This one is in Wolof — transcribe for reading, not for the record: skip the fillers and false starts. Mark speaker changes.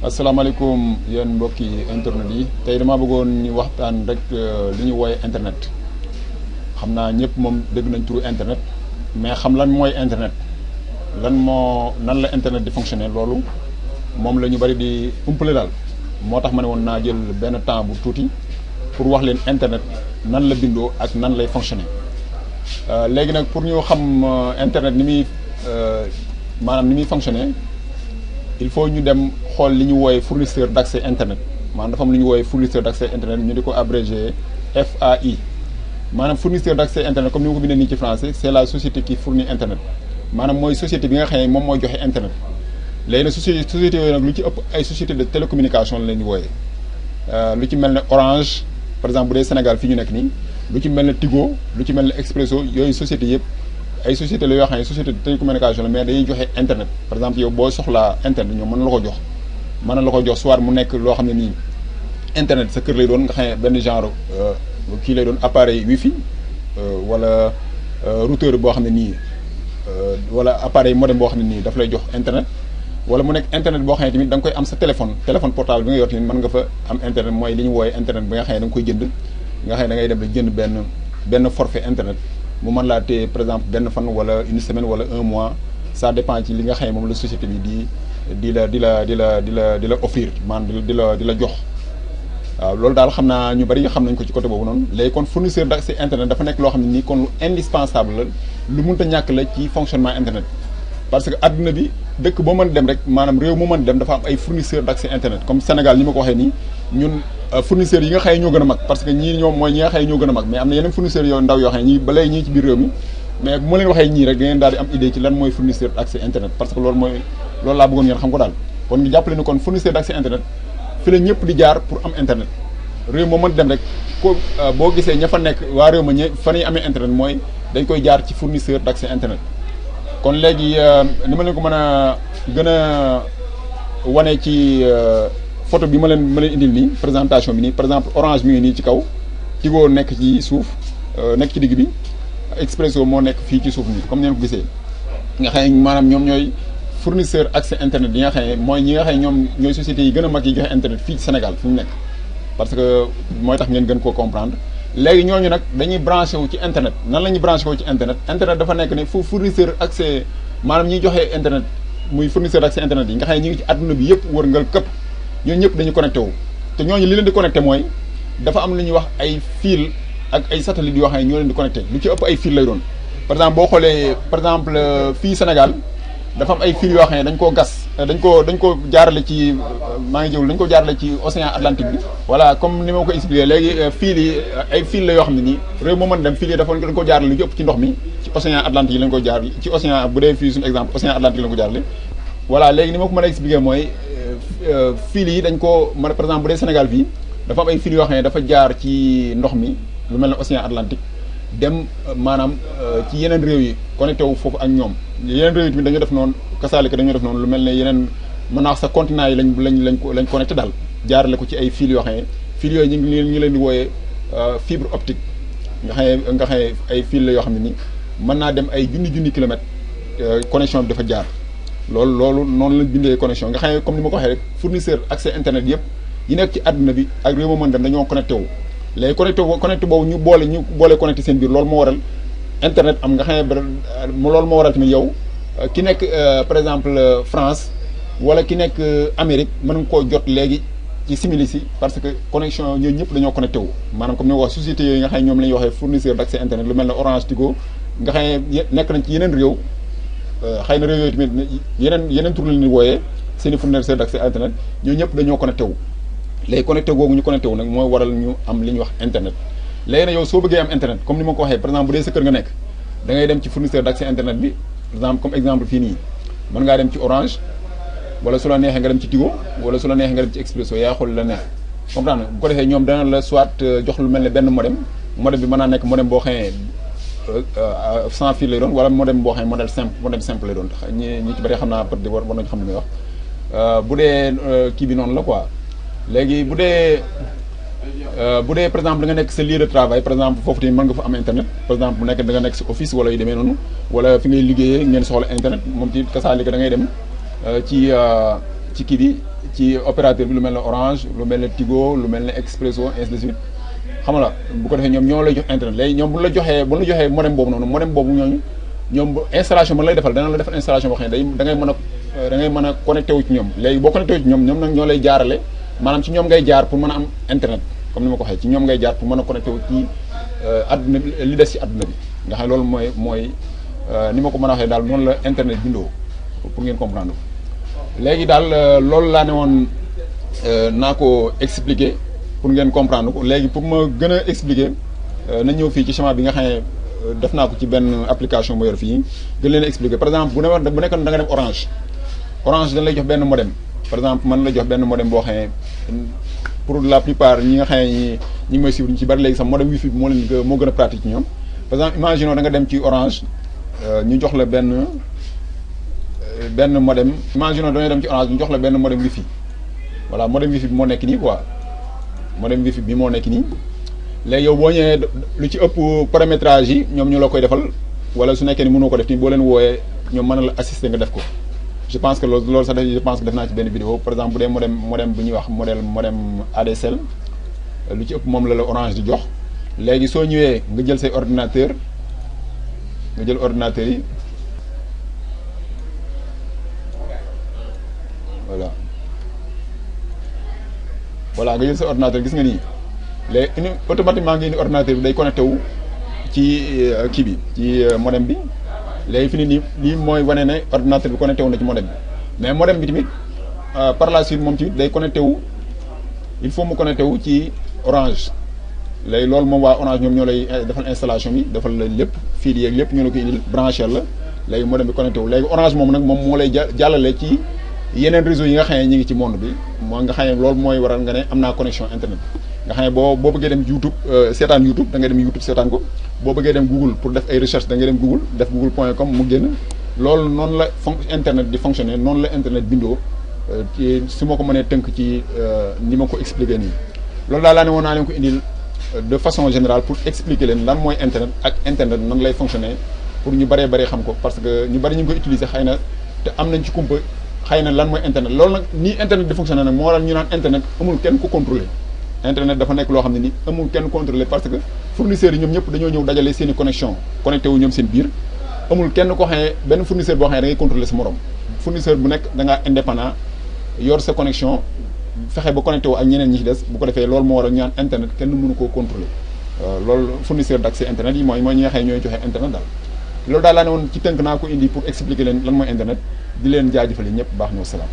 Speaker 1: asalaamaaleykum yéen mbokki internet yi tey dama bëggoon ñu waxtaan rek li ñu wooye internet xam naa ñëpp moom dégg nañ turu internet mais xam lan mooy internet nan la internet di fonctionner loolu moom la ñu bari di umpale daal moo tax ma ne woon naa jël benn temps bu tuuti pour wax leen internet nan la bindoo ak nan lay fonctionner léegi nag pour ñu xam internet ni muy maanaam ni muy fonctionner il faut ñu dem xool li ñu wooye fournisseur d'accès internet maanaam dafa am lu ñu wooye fournisseur d'accès internet ñu di ko abrégé FAI maanaam fournisseur d'accès internet comme ni ma ko bindee nii ci français c'est la société qui fournit internet maanaam mooy société bi nga xam ne moom mooy joxe internet léegi nag société yooyu nag lu ci ëpp ay société de télécommunication la leen di wooyee lu ci mel ne Orange par exemple bu dee Sénégal fi ñu nekk nii lu ci mel ne Tigo lu ci mel ne Expresso yooyu société yëpp ay société la yoo xam ne société de télécommunication la mais dañuy joxe internet par exemple yow boo soxlaa internet ñoom mën na la ko jox soit mu nekk loo xam ne nii internet sa kër lay doon nga xam ne benn genre kii lay doon appareil wifi wala routeur boo xam ne nii wala appareil modem boo xam ne nii daf lay jox internet wala mu nekk internet boo xam ne tamit da nga koy am sa téléphone portable bi nga yor tamit mën nga fa am internet mooy li ñu wooye internet bi nga xam ne da nga koy jënd nga xam ne da ngay dem da jënd benn forfait internet mu mën laa téye par exemple benn fan wala une semaine wala un mois ça dépend ci li nga xam ne moom la société bi di la offrir maanaam di la jox waaw loolu daal xam naa ñu bari xam nañ ko ci côté boobu noonu léegi kon fournisseur d'accès internet dafa nekk loo xam ne nii kon lu indispensable la lu mënta ñàkk la ci fonctionnement internet parce que adduna bi dëkk boo mën dem rek maanaam réew mu mën dem dafa am ay fournisseur d'accès internet comme Sénégal ni ma ko waxee nii ñun fournisseurs yi nga xëy ñoo gën a mag parce que ñii ñoom mooy ñi nga xëy ñoo gën a mag mais am na yeneen fournisseurs yoo ndaw yoo xam ne ñii ba léegi ñii ci biir réew mi mais bu ma leen waxee ñii rek da ngeen daal di am idée ci lan mooy fournisseur d'accès internet parce que loolu laa bëggoon ngeen xam ko daal kon ñu jàppale ni kon fournisseur d'accès internet fi la ñëpp di jaar pour am internet réew moo mën dem rek ko boo gisee ña fa nekk waa réew ma fa ñuy amee internet mooy dañ koy jaar ci fournisseur d'accès internet kon léegi ni ma leen ko mën a gën a wane ci photo bi ma leen indil nii présentation bi nii par exemple Orange mi ngi nii ci kaw Tigo nekk ci suuf nekk ci digg bi Expresso moo nekk fii ci suuf nii comme ni ngeen ko gisee nga xam ne maanaam ñoom ñooy fournisseur accès internet yi nga xam ne mooy ñi nga xam ne ñoom ñooy sociétés yi gën a mag yi joxe internet fii ci Sénégal fi mu nekk parce que mooy tax ngeen gën koo comprendre léegi ñooñu nag dañuy branché wu ci internet nan la ñuy branché wu ci internet dafa nekk ne fu fournisseur accès maanaam ñiy joxe internet muy fournisseur accès internet yi nga xam ne ñi ngi ci adduna bi yëpp wërngal këpp ñooñu ñëpp dañu connecté wu te ñooñu li leen di connecté mooy dafa am lu ñuy wax ay fil ak ay satellite yoo xam ne ñoo leen di connecté lu ci ëpp ay fil lay doon par exemple boo xoolee par exemple fii Sénégal dafa am ay fil yoo xam ne dañ koo gas dañ ko jaarale ci maa ngi jëwul dañ ko jaarale ci océan Atlantique bi voilà comme ni ma ko expliqué léegi fil yi ay fil la yoo xam ne nii réew moo mën dem fil yi dafa dañ ko jaarale lu ci ëpp ci ndox mi ci océan Atlantique yi lañ ko jaarale ci océan bu dee fii suñu exemple océan Atlantique lañ ko jaarale voilà léegi ni ma ko mën a expliqué mooy fil yi dañ ko mën par exemple bu dee Sénégal fii dafa am ay fil yoo xam ne dafa jaar ci ndox mi lu mel ne océan Atlantique dem maanaam ci yeneen réew yi connecté wu foofu ak ñoom yeneen réew yi tamit dañoo def noonu kasaalika dañoo def noonu lu mel ne yeneen mën naa wax sa continent yi lañ connecté daal jaarale ko ci ay fil yoo xam ne fil yooyu ñu ngi leen di wooyee fibre optique nga xam ne ay fil la yoo xam ne ni mën naa dem ay junni kilomètres connexion bi dafa jaar loolu noonu lañ bindee connexion nga xam ne comme ni ma ko waxee rek fournisseur accès internet yëpp yi nekk ci àdduna bi ak réew ma mën dem dañoo connecté wu léegi connecté boobu ñu boole connecté seen biir loolu moo waral internet am nga xam ne loolu moo waral tamit yow ki nekk par exemple France wala ki nekk Amérique mën nga koo jot léegi ci simili si parce que connexion ñooñu ñëpp dañoo connecté wu maanaam comme ni ma wax société yooyu nga xam ne ñoom la ñuy waxee fournisseur d'accès internet lu mel ne Orange Tigo nga xam ne nekk nañ ci yeneen réew xëy na réew yooyu tamit yeneen tur la ñuy wooyee seeni fournisseur d'accès internet ñooñu ñëpp dañoo connecté wu léegi connecté googu ñu connecté wu nag mooy waral ñu am li ñuy wax internet léegi nag yow soo bëggee am internet comme ni ma ko waxee par exemple bu dee sa kër nga nekk da ngay dem ci fournisseur d'accès internet bi par exemple comme exemple fii nii mën ngaa dem ci Orange wala su la neexee nga dem ci Tigo wala su la neexee nga dem ci Expresso yaa xool la neex comprendre bu ko defee ñoom dana la soit jox lu mel ne benn modem bi mën naa nekk modem boo xamee sans fil lay doon wala modem boo xam ne modem simple lay doon tax ñi ci bëri xam naa peut être war nañu xam li may wax bu dee kii bi noonu la quoi léegi bu dee par exemple da nga nekk sa lieu de travail par exemple foofu tamit mën nga fa am internet par exemple bu nekk da nga nekk sa office wala yu demee noonu wala fi ngay liggéeyee ngeen soxla internet moom tamit kasaalika da ngay dem ci ci kii bi ci opérateur bi lu mel ne Orange lu mel ne Tigo lu mel ne Expresso ainsi de suite xam nga bu ko defee ñoom ñoo lay jox internet léegi ñoom bu la joxee modem boobu noonu modem boobu ñoom installation ba lay defal dana la defal installation boo xam ne da ngay mën a connecté wu ci ñoom léegi boo connecté wu ci ñoom nag ñoo lay jaarale maanaam ci ñoom ngay jaar pour mën a am internet comme ni ma ko waxee ci ñoom ngay jaar pour mën a connecté wu ci adduna bi li des ci adduna bi nga xam ne loolu mooy ni ma ko mën a waxee daal noonu la internet bindoo pour ngeen comprendre léegi daal loolu laa ne woon naa ko expliquer pour ngeen comprendre ko léegi pour ma gën a expliquer na ñëw fii ci schéma bi nga xam ne def naa ko ci benn application ma yor fii gën leen expliquer par exemple bu nekkoon da nga dem Orange dañ lay jox benn modem par exemple man la jox benn modem boo xam ne pour la plupart ñi nga xam ne ñi ngi may suivre ñu ci bari léegi sax modem wifi bi moo gën a pratique ci ñoom par exemple imaginons da nga dem ci Orange ñu jox la benn modem imaginons da nga dem ci Orange ñu jox la benn modem wifi voilà modem wifi bi moo nekk nii quoi modem wifi bi moo nekk nii léegi yow boo ñëwee lu ci ëpp paramétrage yi ñoom ñu la koy defal wala su nekkee ni mënoo ko def nii boo leen wooyee ñoom mën na la assister nga def ko je pense que loolu sax je pense que def naa ci benn vidéo par exemple bu dee modem bu ñuy wax modem ADSL lu ci ëpp moom la Orange di jox léegi soo ñëwee nga jël say ordinateur nga jël ordinateur yi voilà nga jël sa ordinateur gis nga nii léegi automatiquement ngi ni ordinateur bi day connecté wu ci kii bi ci modem bi léegi fi nii lii mooy wane ne ordinateur bi connecté wu na ci modem bi mais modem bi tamit par la suite moom tamit day connecté wu il faut mu connecté wu ci Orange léegi loolu moom waa Orange ñoom ñoo lay defal installation bi defal la lépp fii yeeg lépp ñoo la ko indil branché la léegi modem bi connecté wu léegi Orange moom nag moom moo lay jàllale ci yeneen réseau yi nga xam ne ñi ngi ci monde bi moo nga xam ne loolu mooy waral nga ne am naa connexion internet nga xam ne boo bëggee dem YouTube seetaan YouTube da ngay dem YouTube seetaan ko boo bëggee dem Google pour def ay recherche da ngay dem Google def google.com mu génn loolu noonu la internet di fonctionner noonu la internet bindoo ci su ma ko mënee tënk ci ni ma ko expliquer nii loolu daal laa ne woon naa leen ko indil de façon générale pour expliquer leen lan mooy internet ak internet nan lay fonctionner pour ñu bëree bëri xam ko parce que ñu bëri ñu ngi koy utiliser xëy na te am nañ ci kumpa xëy na lan mooy internet loolu nag nii internet di fonctionner nag moo waral ñu naan internet amul kenn ko contrôler internet dafa nekk loo xam ne ni amul kenn contrôler parce que fournisseurs yi ñoom ñëpp dañoo ñëw dajale seen i connexion connecté wu ñoom seen biir amul kenn ko xam ne benn fournisseur boo xam ne da ngay contrôler sa morom fournisseur bu nekk da ngaa indépendant yor sa connexion fexe ba connecté wu ak ñeneen ñi ci des bu ko defee loolu moo waral ñu naan internet kenn mënu koo contrôler loolu fournisseur d'accès internet yi mooy ñi nga xam ne ñooy joxe internet daal loolu daal laa ne woon ci tënk naa ko indi pour expliquer leen lan mooy internet di leen jaajëfal yi ñëpp baax na wasalaam